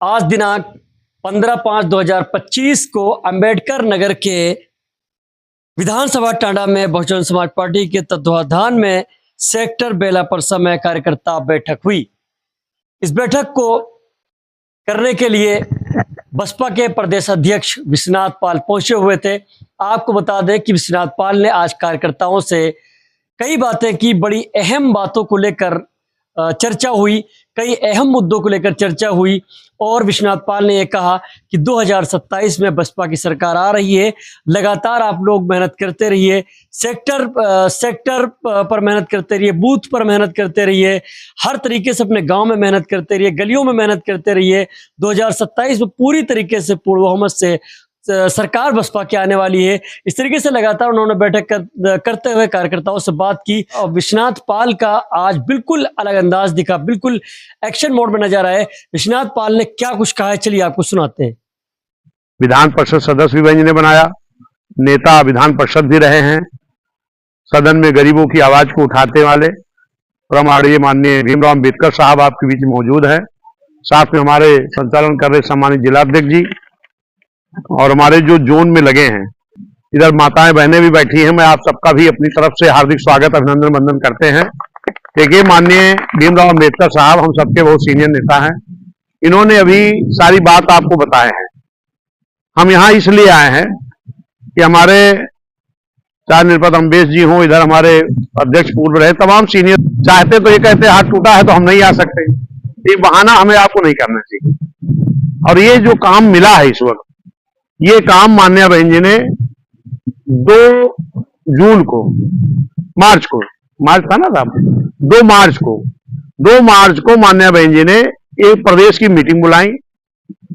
आज दिनांक 15/5/2025 को अंबेडकर नगर के विधानसभा टांडा में बहुजन समाज पार्टी के तत्वाधान में सेक्टर बेला परसा में कार्यकर्ता बैठक हुई। इस बैठक को करने के लिए बसपा के प्रदेश अध्यक्ष विश्वनाथ पाल पहुंचे हुए थे। आपको बता दें कि विश्वनाथ पाल ने आज कार्यकर्ताओं से कई बातें की, बड़ी अहम बातों को लेकर चर्चा हुई, कई अहम मुद्दों को लेकर चर्चा हुई और विश्वनाथ पाल ने यह कहा कि 2027 में बसपा की सरकार आ रही है, लगातार आप लोग मेहनत करते रहिए, सेक्टर पर मेहनत करते रहिए, बूथ पर मेहनत करते रहिए, हर तरीके से अपने गांव में मेहनत करते रहिए, गलियों में मेहनत करते रहिए। 2027 में पूरी तरीके से पूर्ण बहुमत से सरकार बसपा की आने वाली है। इस तरीके से लगातार उन्होंने बैठक करते हुए कार्यकर्ताओं से बात की और विश्वनाथ पाल का आज बिल्कुल अलग अंदाज दिखा, बिल्कुल एक्शन मोड में नजर आए। विश्वनाथ पाल ने क्या कुछ कहा है, चलिए आपको सुनाते हैं। विधान परिषद सदस्य भी बहन ने बनाया, नेता विधान परिषद भी रहे हैं, सदन में गरीबों की आवाज को उठाने वाले परमाणु माननीय भीमराव अम्बेडकर साहब आपके बीच मौजूद है। साथ में हमारे संचालन कर रहे सम्मानित जिलाध्यक्ष जी और हमारे जो जोन में लगे हैं, इधर माताएं बहनें भी बैठी हैं। मैं आप सबका भी अपनी तरफ से हार्दिक स्वागत अभिनंदन वंदन करते हैं। देखिए, माननीय भीमराव अम्बेडकर साहब हम सबके बहुत सीनियर नेता हैं। इन्होंने अभी सारी बात आपको बताए हैं। हम यहाँ इसलिए आए हैं कि हमारे चाहे निर्पत अम्बेश जी हों, इधर हमारे अध्यक्ष पूर्व रहे, तमाम सीनियर चाहते तो ये कहते हाथ टूटा है तो हम नहीं आ सकते, ये बहाना हमें आपको नहीं करना चाहिए। और ये जो काम मिला है इस वक्त, ये काम माननीय बहन जी ने 2 जून को, मार्च था ना साहब, 2 मार्च को माननीय बहन जी ने एक प्रदेश की मीटिंग बुलाई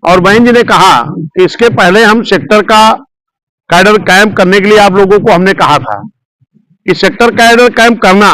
और बहन जी ने कहा कि इसके पहले हम सेक्टर का कैडर कैंप करने के लिए आप लोगों को हमने कहा था कि सेक्टर कैडर कैंप करना,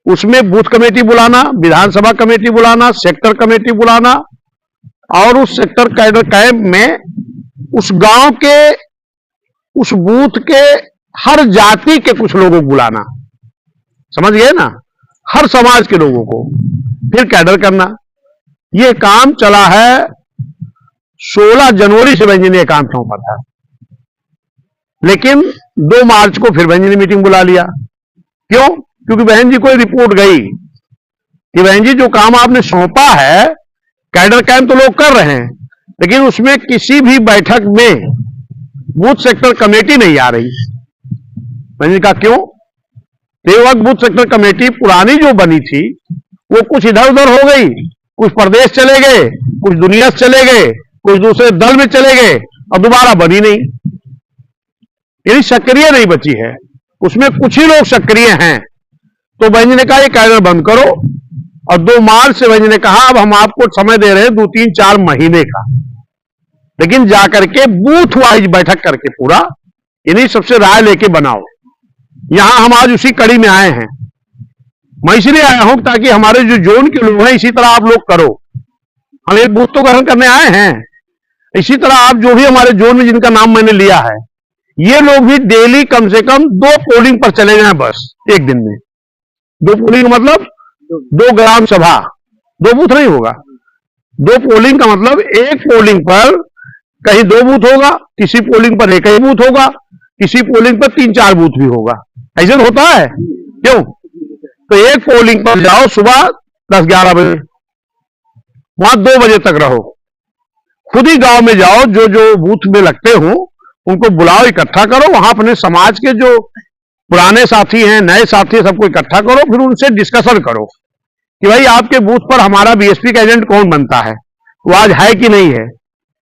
उसमें बूथ कमेटी बुलाना, विधानसभा कमेटी बुलाना, सेक्टर कमेटी बुलाना और उस सेक्टर कैडर कैंप में उस गांव के, उस बूथ के हर जाति के कुछ लोगों को बुलाना, समझ गए ना, हर समाज के लोगों को फिर कैडर करना। यह काम चला है 16 जनवरी से बहन जी ने यह काम सौंपा था, लेकिन 2 मार्च को फिर बहन जी ने मीटिंग बुला लिया। क्यों? क्योंकि बहन जी को रिपोर्ट गई कि बहन जी जो काम आपने सौंपा है, कैडर कैंप तो लोग कर रहे हैं, लेकिन उसमें किसी भी बैठक में बूथ सेक्टर कमेटी नहीं आ रही। मैंने कहा क्यों? तो वक्त बूथ सेक्टर कमेटी पुरानी जो बनी थी वो कुछ इधर उधर हो गई, कुछ प्रदेश चले गए, कुछ दुनिया से चले गए, कुछ दूसरे दल में चले गए और दोबारा बनी नहीं, यानी सक्रिय नहीं बची है। उसमें कुछ ही लोग सक्रिय हैं। तो बहन जी ने कहा ये कैडर बंद करो और 2 मार्च से बहन जी ने कहा अब हम आपको समय दे रहे हैं 2-3-4 महीने का, लेकिन जाकर के बूथ वाइज बैठक करके पूरा इन्हीं सबसे राय लेके बनाओ। यहां हम आज उसी कड़ी में आए हैं। मैं इसलिए आया हूं ताकि हमारे जो जोन के लोग हैं इसी तरह आप लोग करो। हम एक बूथ तो ग्रहण करने आए हैं, इसी तरह आप जो भी हमारे जोन में जिनका नाम मैंने लिया है, ये लोग भी डेली कम से कम 2 पोलिंग पर चले जाएं। बस एक दिन में 2 पोलिंग मतलब 2 ग्राम सभा, 2 बूथ नहीं होगा, 2 पोलिंग का मतलब एक पोलिंग पर कहीं 2 बूथ होगा, किसी पोलिंग पर एक ही बूथ होगा, किसी पोलिंग पर 3-4 बूथ भी होगा। ऐसे तो होता है। क्यों? तो एक पोलिंग पर जाओ सुबह 10-11 बजे, वहां 2 बजे तक रहो, खुद ही गांव में जाओ, जो जो बूथ में लगते हो उनको बुलाओ, इकट्ठा करो, वहां अपने समाज के जो पुराने साथी हैं, नए साथी, सबको इकट्ठा करो, फिर उनसे डिस्कशन करो कि भाई आपके बूथ पर हमारा बीएसपी का एजेंट कौन बनता है, वो आज है कि नहीं है,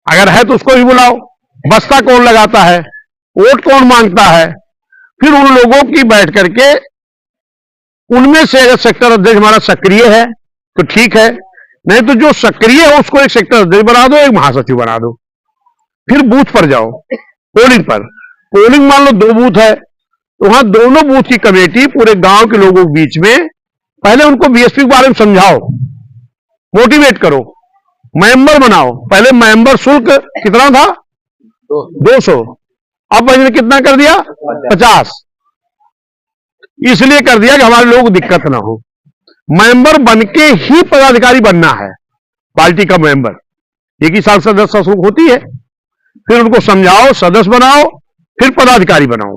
अगर है तो उसको भी बुलाओ, बस्ता कौन लगाता है, वोट कौन मांगता है, फिर उन लोगों की बैठ करके उनमें से अगर सेक्टर अध्यक्ष हमारा सक्रिय है तो ठीक है, नहीं तो जो सक्रिय है उसको एक सेक्टर अध्यक्ष बना दो, एक महासचिव बना दो। फिर बूथ पर जाओ, पोलिंग पर, पोलिंग मान लो 2 बूथ है तो वहां दोनों बूथ की कमेटी पूरे गांव के लोगों के बीच में पहले उनको बीएसपी के बारे में समझाओ, मोटिवेट करो, मेंबर बनाओ। पहले मेंबर शुल्क कितना था? 200, अब बहन ने कितना कर दिया? 50। इसलिए कर दिया कि हमारे लोगों को दिक्कत ना हो। मेंबर बनके ही पदाधिकारी बनना है, पार्टी का मेंबर। एक ही साल सदस्य शुल्क होती है। फिर उनको समझाओ, सदस्य बनाओ, फिर पदाधिकारी बनाओ,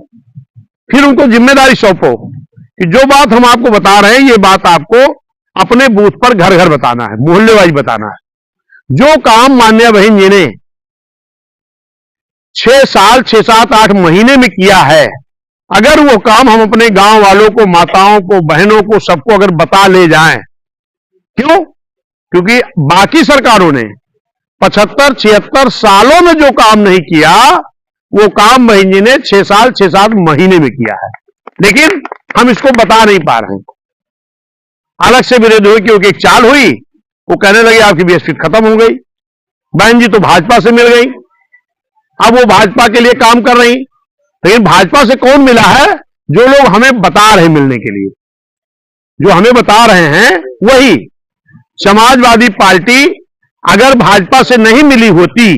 फिर उनको जिम्मेदारी सौंपो कि जो बात हम आपको बता रहे हैं, ये बात आपको अपने बूथ पर घर घर बताना है, मोहल्ले वाइज बताना है। जो काम माननीय बहन जी ने 6 साल 6, 7, 8 महीने में किया है, अगर वो काम हम अपने गांव वालों को, माताओं को, बहनों को, सबको अगर बता ले जाएं, क्यों? क्योंकि बाकी सरकारों ने 75, 76 सालों में जो काम नहीं किया, वो काम बहन जी ने 6 साल 6, 7 महीने में किया है। लेकिन हम इसको बता नहीं पा रहे हैं। अलग से विरोध हुई, क्योंकि एक चाल हुई, वो कहने लगे आपकी बीएसपी खत्म हो गई, बहन जी तो भाजपा से मिल गई, अब वो भाजपा के लिए काम कर रही। लेकिन भाजपा से कौन मिला है? जो लोग हमें बता रहे मिलने के लिए, जो हमें बता रहे हैं वही। समाजवादी पार्टी अगर भाजपा से नहीं मिली होती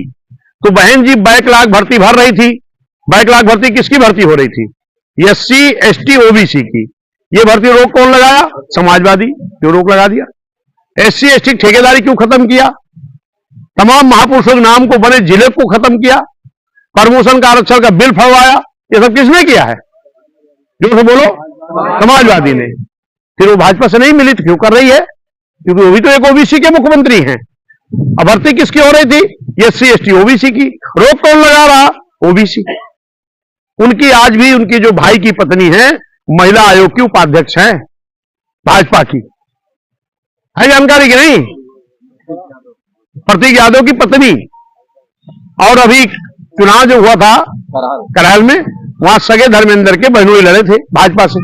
तो बहन जी बैकलॉग भर्ती भर रही थी। बैकलॉग भर्ती किसकी भर्ती हो रही थी? SC, ST, OBC की। ये भर्ती रोक कौन लगाया? समाजवादी। क्यों रोक लगा दिया? SC, ST ठेकेदारी क्यों खत्म किया? तमाम महापुरुषों के नाम को बने जिले को खत्म किया, प्रमोशन का आरक्षण का बिल फड़वाया। ये सब किसने किया है? जो से बोलो, समाजवादी ने। फिर वो भाजपा से नहीं मिली तो क्यों कर रही है? क्योंकि वो भी तो एक OBC के मुख्यमंत्री हैं। अब भर्ती किसकी हो रही थी? SC, ST, OBC की। रोक कौन लगा रहा? OBC। उनकी आज भी उनकी जो भाई की पत्नी है, महिला आयोग की उपाध्यक्ष है भाजपा की, है जानकारी की नहीं? प्रतीक यादव की पत्नी। और अभी चुनाव जो हुआ था करहल में, वहां सगे धर्मेंद्र के बहनोई लड़े थे भाजपा से।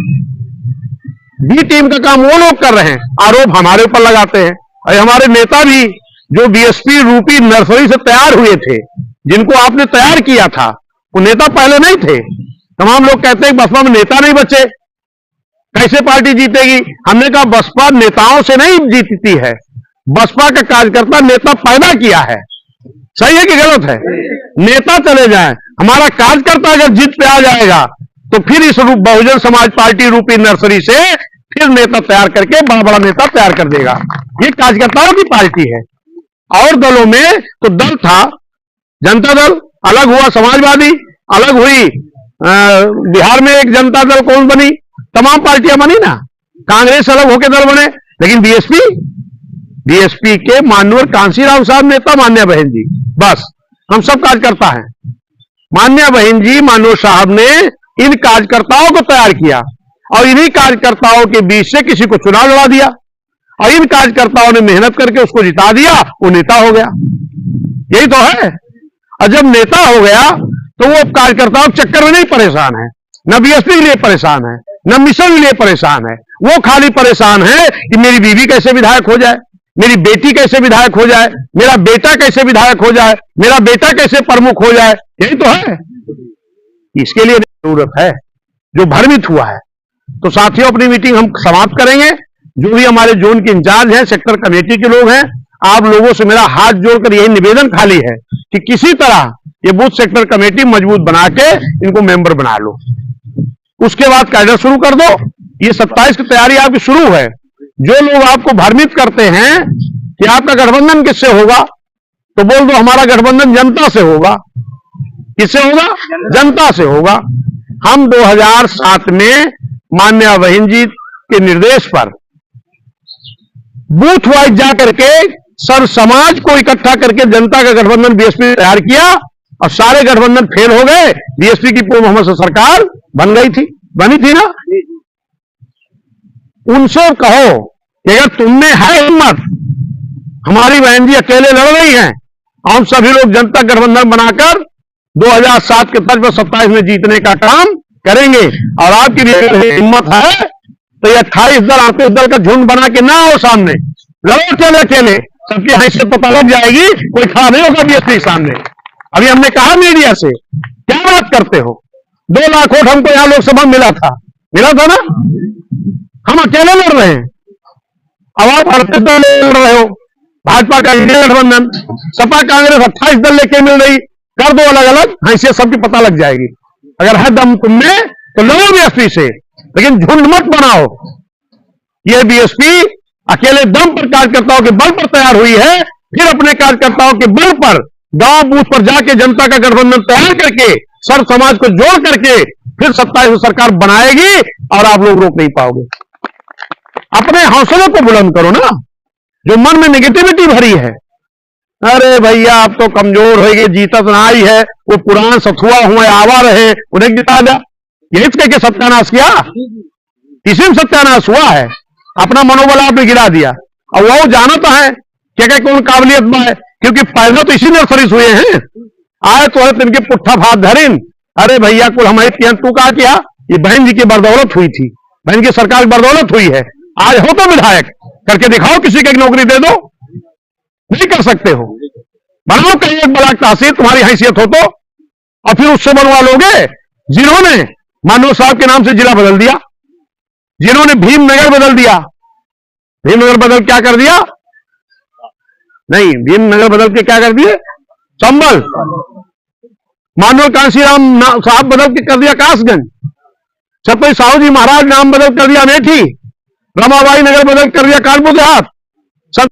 बी टीम का काम वो लोग कर रहे हैं, आरोप हमारे ऊपर लगाते हैं। और हमारे नेता भी जो बीएसपी रूपी नर्सरी से तैयार हुए थे, जिनको आपने तैयार किया था, वो नेता पहले नहीं थे। तमाम लोग कहते हैं बसपा में नेता नहीं बचे, कैसे पार्टी जीतेगी? हमने कहा बसपा नेताओं से नहीं जीतती है, बसपा का कार्यकर्ता नेता पैदा किया है। सही है कि गलत है? नेता चले जाएं, हमारा कार्यकर्ता अगर जीत पे आ जाएगा तो फिर इस रूप बहुजन समाज पार्टी रूपी नर्सरी से फिर नेता तैयार करके बड़ा बड़ा नेता तैयार कर देगा। ये कार्यकर्ताओं की पार्टी है। और दलों में तो दल था, जनता दल अलग हुआ, समाजवादी अलग हुई, बिहार में एक जनता दल कौन बनी, तमाम पार्टियां बनी ना, कांग्रेस अलग होकर दल बने। लेकिन बीएसपी के माननीय कांशीराम साहब नेता मान्या बहन जी, बस हम सब कार्यकर्ता हैं। मान्या बहन जी, माननीय साहब ने इन कार्यकर्ताओं को तैयार किया और इन्हीं कार्यकर्ताओं के बीच से किसी को चुनाव लड़ा दिया और इन कार्यकर्ताओं ने मेहनत करके उसको जिता दिया, वो नेता हो गया। यही तो है। और जब नेता हो गया तो वो कार्यकर्ताओं के चक्कर में नहीं परेशान है, न बीएसपी के लिए परेशान है, न मिशन के लिए परेशान है। वो खाली परेशान है कि मेरी बीवी कैसे विधायक हो जाए, मेरी बेटी कैसे विधायक हो जाए, मेरा बेटा कैसे विधायक हो जाए, मेरा बेटा कैसे प्रमुख हो जाए। यही तो है। इसके लिए जरूरत है जो भ्रमित हुआ है। तो साथियों, अपनी मीटिंग हम समाप्त करेंगे। जो भी हमारे जोन के इंचार्ज हैं, सेक्टर कमेटी के लोग हैं, आप लोगों से मेरा हाथ जोड़कर यही निवेदन खाली है कि किसी तरह ये बूथ सेक्टर कमेटी मजबूत बना के इनको मेंबर बना लो। उसके बाद कैडर शुरू कर दो। ये 27 की तैयारी आपकी शुरू है। जो लोग आपको भ्रमित करते हैं कि आपका गठबंधन किससे होगा, तो बोल दो हमारा गठबंधन जनता से होगा। किससे होगा? जनता से होगा। हम 2007 में मान्या बहन जी के निर्देश पर बूथ वाइज जाकर के सर समाज को इकट्ठा करके जनता का गठबंधन बीएसपी तैयार किया और सारे गठबंधन फेल हो गए। बीएसपी की पूर्व मोहम्मद सरकार बनी थी ना। उनसे कहो कि अगर तुमने है हिम्मत, हमारी बहन जी अकेले लड़ रही हैं, हम सभी लोग जनता गठबंधन बनाकर 2007 के तर्ज पर 27 में जीतने का काम करेंगे। और आपकी भी हिम्मत है तो ये 28 दल 38 दल का झुंड बना के ना हो सामने, लड़ो अकेले, सबकी हैसियत पता लग जाएगी, कोई खड़ा नहीं होगा बीएसपी सामने। अभी हमने कहा मीडिया से, क्या बात करते हो? 2 लाख वोट हमको यहां लोकसभा में मिला था ना, हम अकेले लड़ रहे हैं। अब आप 38 दल लड़ रहे हो, भाजपा का इंडिया गठबंधन, सपा कांग्रेस 28 दल लेके मिल रही, कर दो अलग अलग, हैसियत सबकी पता लग जाएगी। अगर है दम तुमने तो लड़ो बीएसपी से, लेकिन झुंड मत बनाओ। यह बीएसपी अकेले दम पर कार्यकर्ताओं के बल पर तैयार हुई है, फिर अपने कार्यकर्ताओं के बल पर गांव बूथ पर जाके जनता का गठबंधन तैयार करके सर्व समाज को जोड़ करके फिर 27 में सरकार बनाएगी और आप लोग रोक नहीं पाओगे। अपने हौसलों को बुलंद करो ना, जो मन में नेगेटिविटी भरी है, अरे भैया आप तो कमजोर होगे, जीता तो ना ही है, वो पुराना सथुआ हुआ आवा रहे उन्हें जिता जा, यही कह के सत्यानाश किया, इसी में सत्यानाश हुआ है। अपना मनोबल आपने गिरा दिया और वो जाना तो है क्या कौन काबिलियत में है, क्योंकि पैदा तो इसी नर्सरी हुए हैं, आए तो है इनके पुट्ठा भात धरिन। अरे भैया कुल हमारी तू कहा किया, ये बहन जी की बदौलत हुई थी, बहन की सरकार की बदौलत हुई है। आज हो तो विधायक करके दिखाओ, किसी की नौकरी दे दो, नहीं कर सकते हो, बनाओ कहीं एक ब्लॉक तहसील तुम्हारी हैसियत हो तो, और फिर उससे बनवा लोगे जिन्होंने मानव साहब के नाम से जिला बदल दिया, जिन्होंने भीमनगर बदल दिया। भीमनगर बदल क्या कर दिया, नहीं भीमनगर बदल के क्या कर दिए, चंबल। मानव कांशीराम साहब बदल के कर दिया कासगंज, छत्रपति साहू जी महाराज नाम बदल कर दिया अमेठी, रमाबाई नगर बदल कर दिया कानपुर देहात,